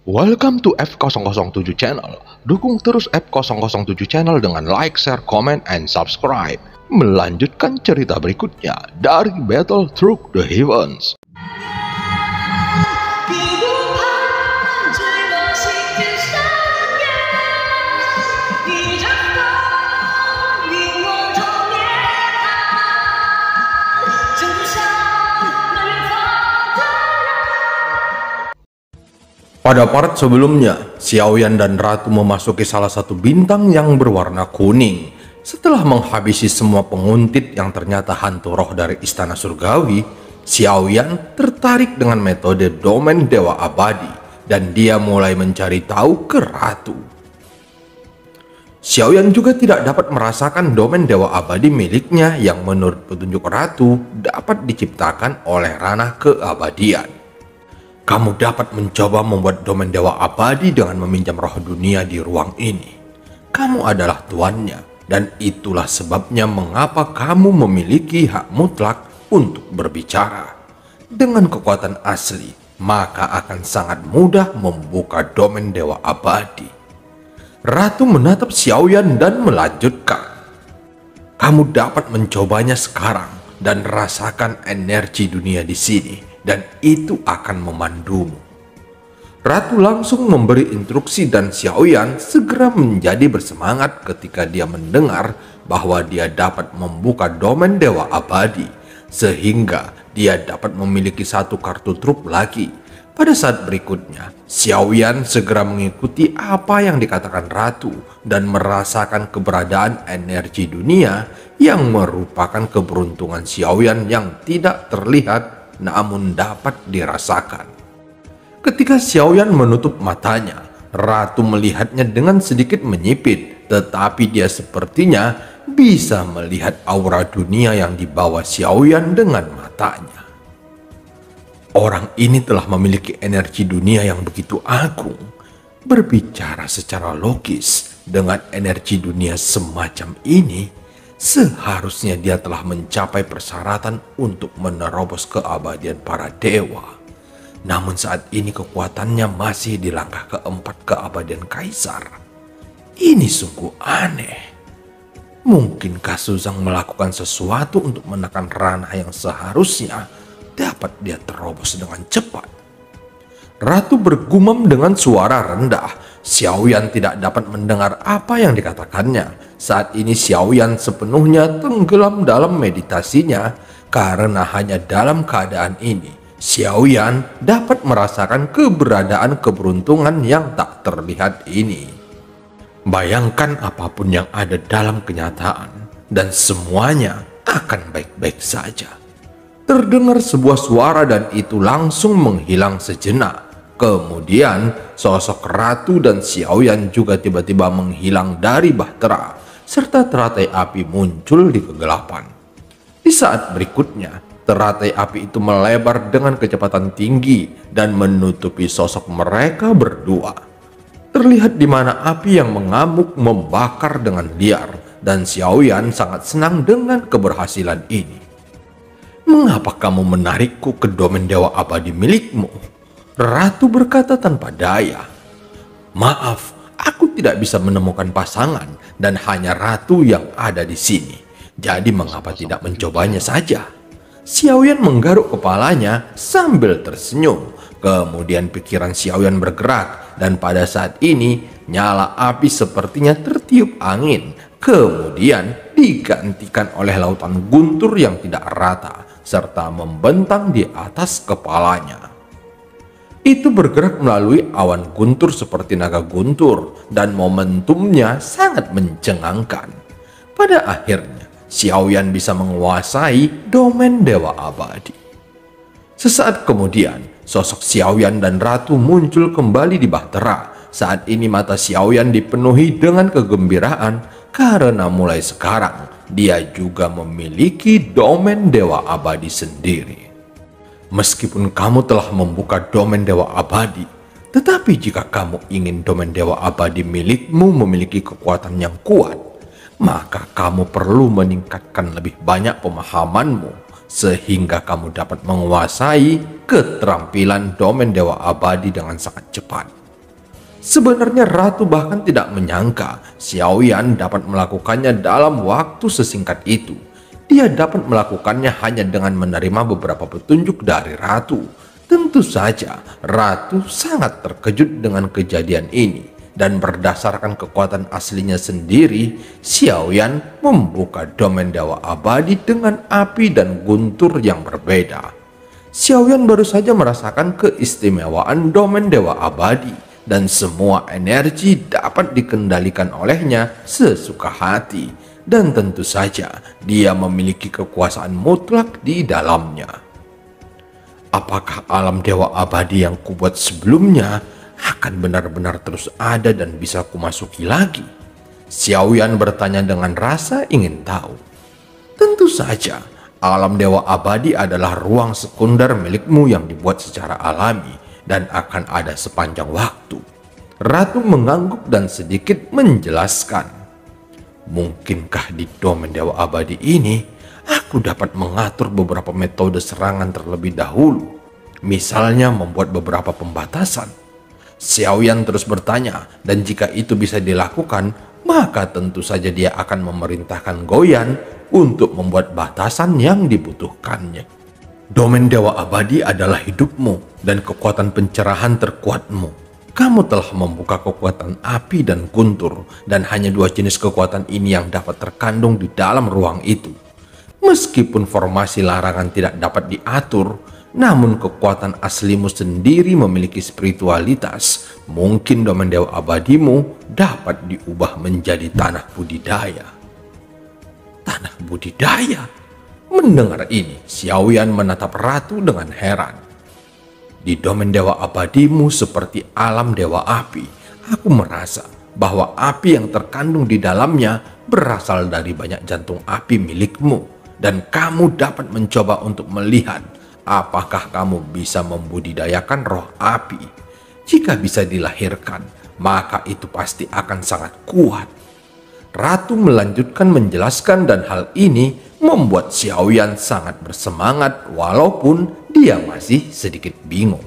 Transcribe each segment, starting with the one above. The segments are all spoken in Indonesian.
Welcome to F007 Channel. Dukung terus F007 Channel dengan like, share, comment, and subscribe. Melanjutkan cerita berikutnya dari Battle Through the Heavens. Pada part sebelumnya, Xiaoyan dan Ratu memasuki salah satu bintang yang berwarna kuning. Setelah menghabisi semua penguntit yang ternyata hantu roh dari istana surgawi, Xiaoyan tertarik dengan metode domain dewa abadi dan dia mulai mencari tahu ke Ratu. Xiaoyan juga tidak dapat merasakan domain dewa abadi miliknya yang menurut petunjuk Ratu dapat diciptakan oleh ranah keabadian. Kamu dapat mencoba membuat domain dewa abadi dengan meminjam roh dunia di ruang ini. Kamu adalah tuannya, dan itulah sebabnya mengapa kamu memiliki hak mutlak untuk berbicara. Dengan kekuatan asli, maka akan sangat mudah membuka domain dewa abadi. Ratu menatap Xiaoyan dan melanjutkan. Kamu dapat mencobanya sekarang dan rasakan energi dunia di sini. Dan itu akan memandumu. Ratu langsung memberi instruksi dan Xiaoyan segera menjadi bersemangat ketika dia mendengar bahwa dia dapat membuka domain dewa abadi. Sehingga dia dapat memiliki satu kartu truf lagi. Pada saat berikutnya, Xiaoyan segera mengikuti apa yang dikatakan Ratu dan merasakan keberadaan energi dunia yang merupakan keberuntungan Xiaoyan yang tidak terlihat namun dapat dirasakan. Ketika Xiaoyan menutup matanya, Ratu melihatnya dengan sedikit menyipit, tetapi dia sepertinya bisa melihat aura dunia yang dibawa Xiaoyan dengan matanya. Orang ini telah memiliki energi dunia yang begitu agung. Berbicara secara logis, dengan energi dunia semacam ini, seharusnya dia telah mencapai persyaratan untuk menerobos keabadian para dewa. Namun saat ini kekuatannya masih di langkah keempat keabadian kaisar. Ini sungguh aneh. Mungkinkah Suzang melakukan sesuatu untuk menekan ranah yang seharusnya dapat dia terobos dengan cepat? Ratu bergumam dengan suara rendah. Xiaoyan tidak dapat mendengar apa yang dikatakannya. Saat ini Xiaoyan sepenuhnya tenggelam dalam meditasinya karena hanya dalam keadaan ini Xiaoyan dapat merasakan keberadaan keberuntungan yang tak terlihat ini. Bayangkan apapun yang ada dalam kenyataan dan semuanya akan baik-baik saja. Terdengar sebuah suara dan itu langsung menghilang sejenak. Kemudian sosok Ratu dan Xiaoyan juga tiba-tiba menghilang dari bahtera serta teratai api muncul di kegelapan. Di saat berikutnya, teratai api itu melebar dengan kecepatan tinggi dan menutupi sosok mereka berdua. Terlihat di mana api yang mengamuk membakar dengan liar dan Xiaoyan sangat senang dengan keberhasilan ini. Mengapa kamu menarikku ke domain dewa abadi milikmu? Ratu berkata tanpa daya. Maaf, aku tidak bisa menemukan pasangan dan hanya Ratu yang ada di sini. Jadi mengapa tidak mencobanya saja? Xiaoyan menggaruk kepalanya sambil tersenyum. Kemudian pikiran Xiaoyan bergerak dan pada saat ini nyala api sepertinya tertiup angin. Kemudian digantikan oleh lautan guntur yang tidak rata serta membentang di atas kepalanya. Itu bergerak melalui awan guntur seperti naga guntur dan momentumnya sangat mencengangkan. Pada akhirnya, Xiaoyan bisa menguasai domain dewa abadi. Sesaat kemudian, sosok Xiaoyan dan Ratu muncul kembali di bahtera. Saat ini mata Xiaoyan dipenuhi dengan kegembiraan karena mulai sekarang dia juga memiliki domain dewa abadi sendiri. Meskipun kamu telah membuka domain dewa abadi, tetapi jika kamu ingin domain dewa abadi milikmu memiliki kekuatan yang kuat, maka kamu perlu meningkatkan lebih banyak pemahamanmu sehingga kamu dapat menguasai keterampilan domain dewa abadi dengan sangat cepat. Sebenarnya ratu bahkan tidak menyangka Xiaoyan dapat melakukannya dalam waktu sesingkat itu. Dia dapat melakukannya hanya dengan menerima beberapa petunjuk dari ratu. Tentu saja ratu sangat terkejut dengan kejadian ini, dan berdasarkan kekuatan aslinya sendiri, Xiaoyan membuka domain dewa abadi dengan api dan guntur yang berbeda. Xiaoyan baru saja merasakan keistimewaan domain dewa abadi, dan semua energi dapat dikendalikan olehnya sesuka hati, dan tentu saja dia memiliki kekuasaan mutlak di dalamnya. Apakah alam dewa abadi yang kubuat sebelumnya akan benar-benar terus ada dan bisa kumasuki lagi? Xiaoyan bertanya dengan rasa ingin tahu. Tentu saja, alam dewa abadi adalah ruang sekunder milikmu yang dibuat secara alami dan akan ada sepanjang waktu. Ratu mengangguk dan sedikit menjelaskan. Mungkinkah di domain dewa abadi ini aku dapat mengatur beberapa metode serangan terlebih dahulu, misalnya membuat beberapa pembatasan? Xiaoyan terus bertanya, dan jika itu bisa dilakukan, maka tentu saja dia akan memerintahkan Goyan untuk membuat batasan yang dibutuhkannya. Domain dewa abadi adalah hidupmu dan kekuatan pencerahan terkuatmu. Kamu telah membuka kekuatan api dan guntur, dan hanya dua jenis kekuatan ini yang dapat terkandung di dalam ruang itu. Meskipun formasi larangan tidak dapat diatur, namun kekuatan aslimu sendiri memiliki spiritualitas. Mungkin domain dewa abadimu dapat diubah menjadi tanah budidaya. Tanah budidaya? Mendengar ini, Xiaoyan menatap ratu dengan heran. Di domain dewa abadimu seperti alam dewa api, aku merasa bahwa api yang terkandung di dalamnya berasal dari banyak jantung api milikmu, dan kamu dapat mencoba untuk melihat apakah kamu bisa membudidayakan roh api. Jika bisa dilahirkan, maka itu pasti akan sangat kuat. Ratu melanjutkan menjelaskan, dan hal ini membuat Xiaoyan sangat bersemangat walaupun dia masih sedikit bingung.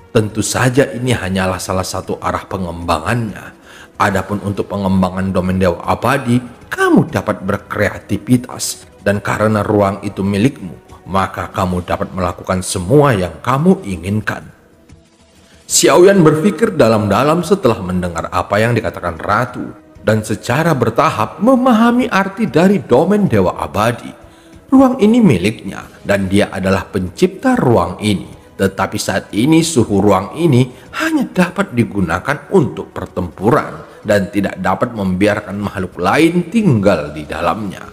Tentu saja ini hanyalah salah satu arah pengembangannya. Adapun untuk pengembangan domain dewa abadi, kamu dapat berkreativitas, dan karena ruang itu milikmu, maka kamu dapat melakukan semua yang kamu inginkan. Xiaoyan berpikir dalam-dalam setelah mendengar apa yang dikatakan ratu, dan secara bertahap memahami arti dari domain dewa abadi. Ruang ini miliknya, dan dia adalah pencipta ruang ini. Tetapi saat ini suhu ruang ini hanya dapat digunakan untuk pertempuran, dan tidak dapat membiarkan makhluk lain tinggal di dalamnya.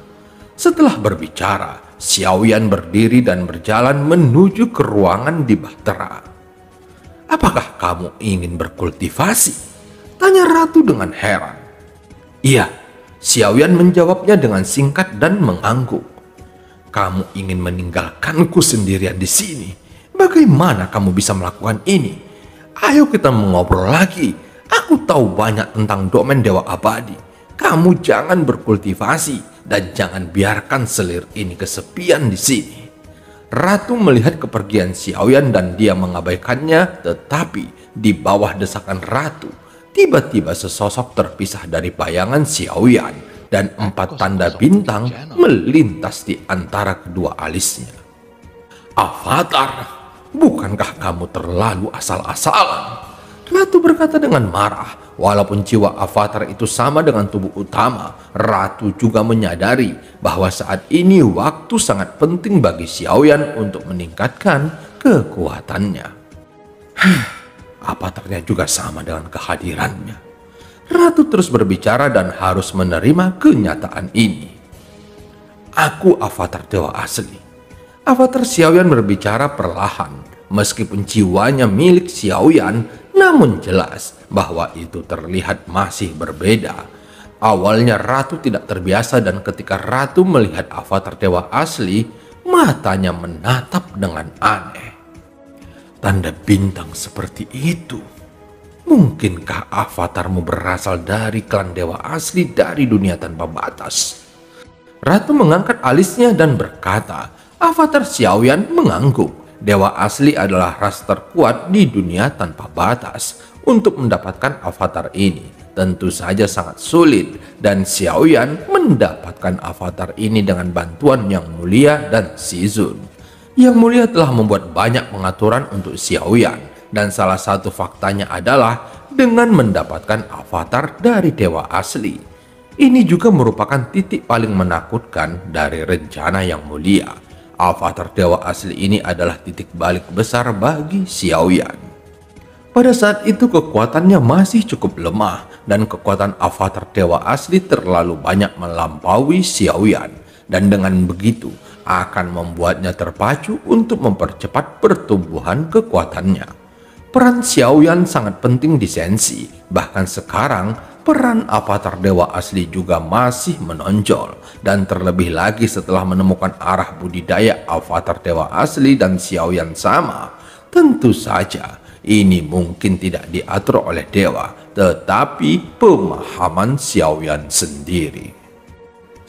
Setelah berbicara, Xiaoyan berdiri dan berjalan menuju ke ruangan di bahtera. Apakah kamu ingin berkultivasi? Tanya ratu dengan heran. Iya, Xiaoyan menjawabnya dengan singkat dan mengangguk. Kamu ingin meninggalkanku sendirian di sini? Bagaimana kamu bisa melakukan ini? Ayo kita mengobrol lagi. Aku tahu banyak tentang domain dewa abadi. Kamu jangan berkultivasi dan jangan biarkan selir ini kesepian di sini. Ratu melihat kepergian Xiaoyan dan dia mengabaikannya, tetapi di bawah desakan ratu, tiba-tiba sesosok terpisah dari bayangan Xiaoyan, dan 4 tanda bintang melintas di antara kedua alisnya. Avatar, bukankah kamu terlalu asal-asalan? Ratu berkata dengan marah. Walaupun jiwa avatar itu sama dengan tubuh utama, ratu juga menyadari bahwa saat ini waktu sangat penting bagi Xiaoyan untuk meningkatkan kekuatannya. Avatarnya juga sama dengan kehadirannya. Ratu terus berbicara dan harus menerima kenyataan ini. Aku avatar dewa asli. Avatar Xiaoyan berbicara perlahan. Meskipun jiwanya milik Xiaoyan, namun jelas bahwa itu terlihat masih berbeda. Awalnya ratu tidak terbiasa, dan ketika ratu melihat avatar dewa asli, matanya menatap dengan aneh. Tanda bintang seperti itu. Mungkinkah avatarmu berasal dari klan dewa asli dari dunia tanpa batas? Ratu mengangkat alisnya dan berkata. Avatar Xiaoyan mengangguk. Dewa asli adalah ras terkuat di dunia tanpa batas. untuk mendapatkan avatar ini. Tentu saja sangat sulit, dan Xiaoyan mendapatkan avatar ini dengan bantuan Yang Mulia dan Shizun. Yang Mulia telah membuat banyak pengaturan untuk Xiaoyan, dan salah satu faktanya adalah dengan mendapatkan avatar dari dewa asli. Ini juga merupakan titik paling menakutkan dari rencana Yang Mulia. Avatar dewa asli ini adalah titik balik besar bagi Xiaoyan. Pada saat itu kekuatannya masih cukup lemah, dan kekuatan avatar dewa asli terlalu banyak melampaui Xiaoyan, dan dengan begitu akan membuatnya terpacu untuk mempercepat pertumbuhan kekuatannya. Peran Xiaoyan sangat penting di Senshi, bahkan sekarang peran avatar dewa asli juga masih menonjol, dan terlebih lagi setelah menemukan arah budidaya avatar dewa asli dan Xiaoyan sama. Tentu saja ini mungkin tidak diatur oleh dewa, tetapi pemahaman Xiaoyan sendiri.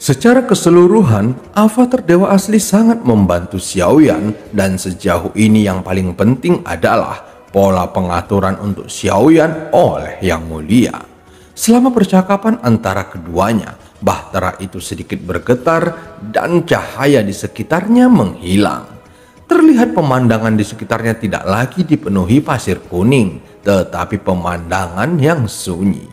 Secara keseluruhan, avatar dewa asli sangat membantu Xiaoyan, dan sejauh ini yang paling penting adalah pola pengaturan untuk Xiaoyan oleh Yang Mulia. Selama percakapan antara keduanya, bahtera itu sedikit bergetar dan cahaya di sekitarnya menghilang. Terlihat pemandangan di sekitarnya tidak lagi dipenuhi pasir kuning, tetapi pemandangan yang sunyi.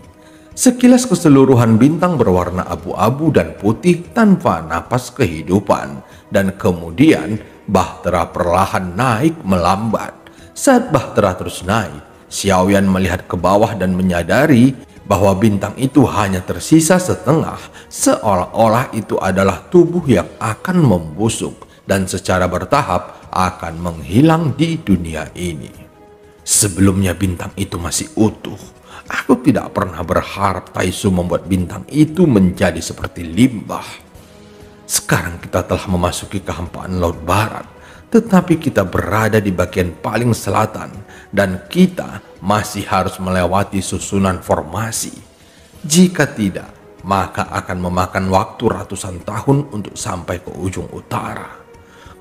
Sekilas keseluruhan bintang berwarna abu-abu dan putih tanpa napas kehidupan, dan kemudian bahtera perlahan naik melambat. Saat bahtera terus naik, Xiaoyan melihat ke bawah dan menyadari bahwa bintang itu hanya tersisa setengah, seolah-olah itu adalah tubuh yang akan membusuk dan secara bertahap akan menghilang di dunia ini. Sebelumnya bintang itu masih utuh. Aku tidak pernah berharap Taisu membuat bintang itu menjadi seperti limbah. Sekarang kita telah memasuki kehampaan Laut Barat, tetapi kita berada di bagian paling selatan, dan kita masih harus melewati susunan formasi. Jika tidak, maka akan memakan waktu ratusan tahun untuk sampai ke ujung utara.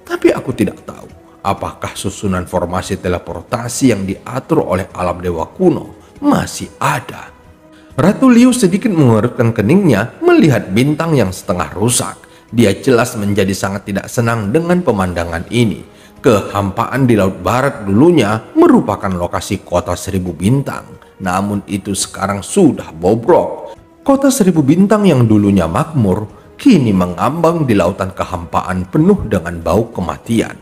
Tapi aku tidak tahu apakah susunan formasi teleportasi yang diatur oleh alam dewa kuno masih ada. Ratu Liu sedikit mengerutkan keningnya melihat bintang yang setengah rusak. Dia jelas menjadi sangat tidak senang dengan pemandangan ini. Kehampaan di Laut Barat dulunya merupakan lokasi kota 1000 bintang, namun itu sekarang sudah bobrok. Kota 1000 bintang yang dulunya makmur, kini mengambang di lautan kehampaan penuh dengan bau kematian.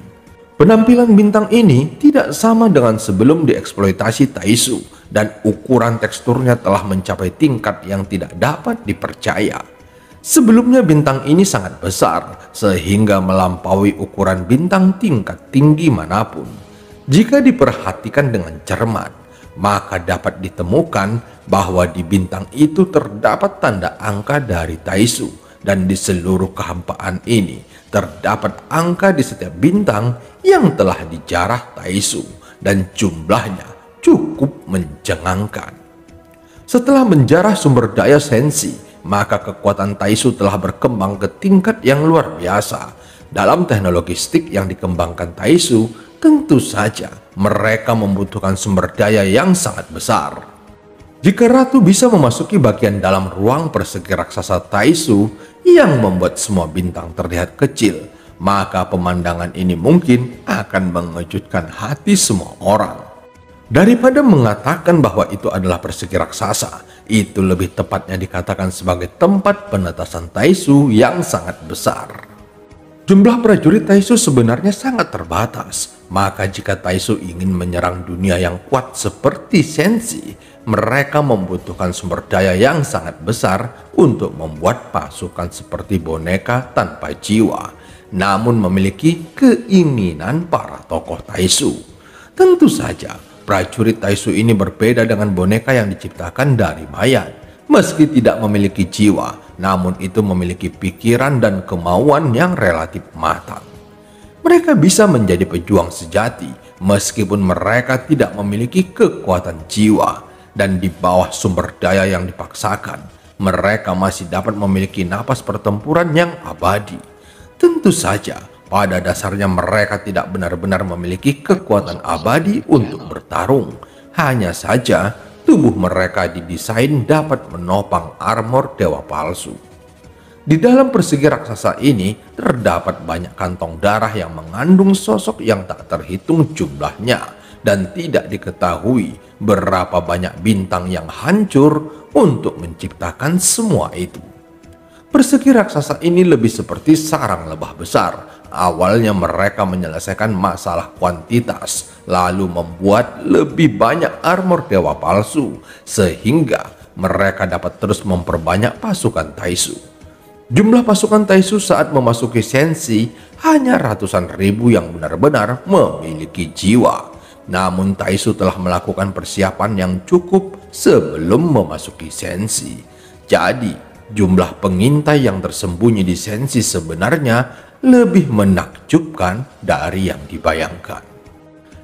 Penampilan bintang ini tidak sama dengan sebelum dieksploitasi Taisu, dan ukuran teksturnya telah mencapai tingkat yang tidak dapat dipercaya. Sebelumnya bintang ini sangat besar, sehingga melampaui ukuran bintang tingkat tinggi manapun. Jika diperhatikan dengan cermat, maka dapat ditemukan bahwa di bintang itu terdapat tanda angka dari Taisu, dan di seluruh kehampaan ini terdapat angka di setiap bintang yang telah dijarah Taisu, dan jumlahnya cukup mencengangkan. Setelah menjarah sumber daya Senshi, maka kekuatan Taisu telah berkembang ke tingkat yang luar biasa. Dalam teknologi stick yang dikembangkan Taisu, tentu saja mereka membutuhkan sumber daya yang sangat besar. Jika Ratu bisa memasuki bagian dalam ruang persegi raksasa Taisu yang membuat semua bintang terlihat kecil, maka pemandangan ini mungkin akan mengejutkan hati semua orang. Daripada mengatakan bahwa itu adalah persegi raksasa, itu lebih tepatnya dikatakan sebagai tempat penetasan Taisu yang sangat besar. Jumlah prajurit Taisu sebenarnya sangat terbatas, maka jika Taisu ingin menyerang dunia yang kuat seperti Senshi, mereka membutuhkan sumber daya yang sangat besar untuk membuat pasukan seperti boneka tanpa jiwa, namun memiliki keinginan para tokoh Taisu. Tentu saja, prajurit Taisu ini berbeda dengan boneka yang diciptakan dari mayat. Meski tidak memiliki jiwa, namun itu memiliki pikiran dan kemauan yang relatif matang. Mereka bisa menjadi pejuang sejati meskipun mereka tidak memiliki kekuatan jiwa, dan di bawah sumber daya yang dipaksakan, mereka masih dapat memiliki napas pertempuran yang abadi. Tentu saja, pada dasarnya mereka tidak benar-benar memiliki kekuatan abadi untuk bertarung. Hanya saja tubuh mereka didesain dapat menopang armor dewa palsu. Di dalam persegi raksasa ini terdapat banyak kantong darah yang mengandung sosok yang tak terhitung jumlahnya, dan tidak diketahui berapa banyak bintang yang hancur untuk menciptakan semua itu. Persegi raksasa ini lebih seperti sarang lebah besar. Awalnya mereka menyelesaikan masalah kuantitas, lalu membuat lebih banyak armor dewa palsu, sehingga mereka dapat terus memperbanyak pasukan Taisu. Jumlah pasukan Taisu saat memasuki Senshi hanya ratusan ribu yang benar-benar memiliki jiwa. Namun Taisu telah melakukan persiapan yang cukup sebelum memasuki Senshi. Jadi jumlah pengintai yang tersembunyi di Senshi sebenarnya lebih menakjubkan dari yang dibayangkan.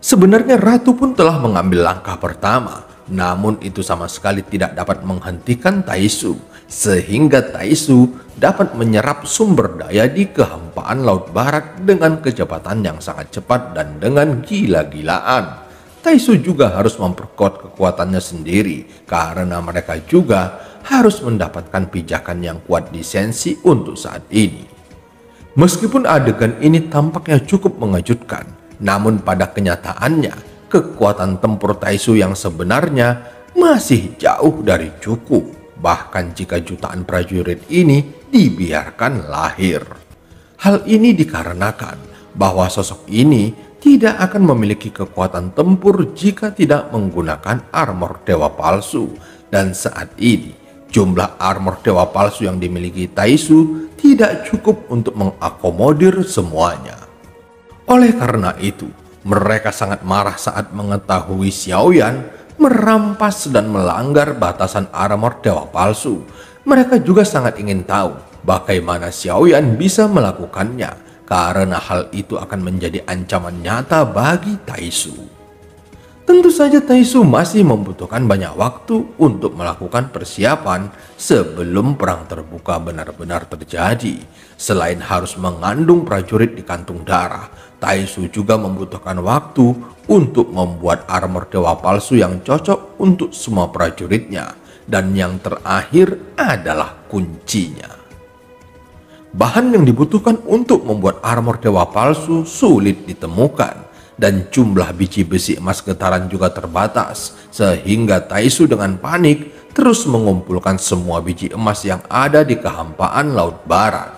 Sebenarnya Ratu pun telah mengambil langkah pertama, namun itu sama sekali tidak dapat menghentikan Taisu, sehingga Taisu dapat menyerap sumber daya di kehampaan Laut Barat dengan kecepatan yang sangat cepat dan dengan gila-gilaan. Taisu juga harus memperkuat kekuatannya sendiri, karena mereka juga harus mendapatkan pijakan yang kuat di Senshi untuk saat ini. Meskipun adegan ini tampaknya cukup mengejutkan, namun pada kenyataannya kekuatan tempur Taisu yang sebenarnya masih jauh dari cukup, bahkan jika jutaan prajurit ini dibiarkan lahir. Hal ini dikarenakan bahwa sosok ini tidak akan memiliki kekuatan tempur jika tidak menggunakan armor dewa palsu, dan saat ini jumlah armor dewa palsu yang dimiliki Taisu tidak cukup untuk mengakomodir semuanya. Oleh karena itu, mereka sangat marah saat mengetahui Xiaoyan merampas dan melanggar batasan armor dewa palsu. Mereka juga sangat ingin tahu bagaimana Xiaoyan bisa melakukannya, karena hal itu akan menjadi ancaman nyata bagi Taisu. Tentu saja Taisu masih membutuhkan banyak waktu untuk melakukan persiapan sebelum perang terbuka benar-benar terjadi. Selain harus mengandung prajurit di kantung darah, Taisu juga membutuhkan waktu untuk membuat armor dewa palsu yang cocok untuk semua prajuritnya. Dan yang terakhir adalah kuncinya. Bahan yang dibutuhkan untuk membuat armor dewa palsu sulit ditemukan, dan jumlah biji besi emas getaran juga terbatas, sehingga Taisu dengan panik terus mengumpulkan semua biji emas yang ada di kehampaan Laut Barat.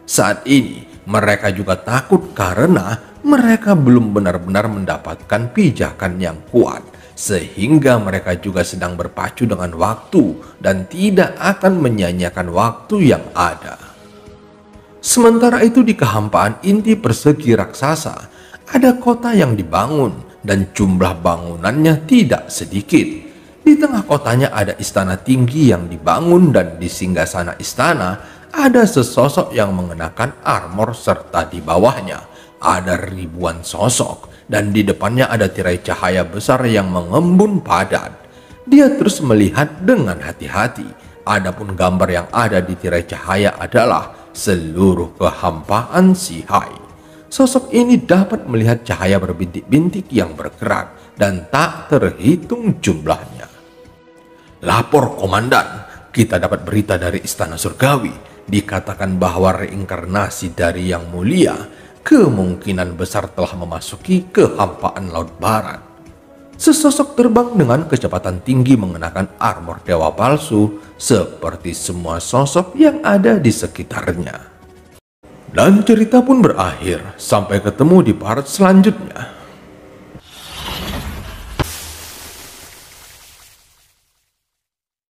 Saat ini mereka juga takut karena mereka belum benar-benar mendapatkan pijakan yang kuat, sehingga mereka juga sedang berpacu dengan waktu dan tidak akan menyanyiakan waktu yang ada. Sementara itu di kehampaan inti persegi raksasa ada kota yang dibangun, dan jumlah bangunannya tidak sedikit. Di tengah kotanya ada istana tinggi yang dibangun, dan di singgasana istana ada sesosok yang mengenakan armor, serta di bawahnya ada ribuan sosok, dan di depannya ada tirai cahaya besar yang mengembun padat. Dia terus melihat dengan hati-hati. Adapun gambar yang ada di tirai cahaya adalah seluruh kehampaan Shihai. Sosok ini dapat melihat cahaya berbintik-bintik yang bergerak dan tak terhitung jumlahnya. Lapor komandan, kita dapat berita dari istana surgawi. Dikatakan bahwa reinkarnasi dari yang mulia kemungkinan besar telah memasuki kehampaan Laut Barat. Sesosok terbang dengan kecepatan tinggi mengenakan armor dewa palsu seperti semua sosok yang ada di sekitarnya. Dan cerita pun berakhir, sampai ketemu di part selanjutnya.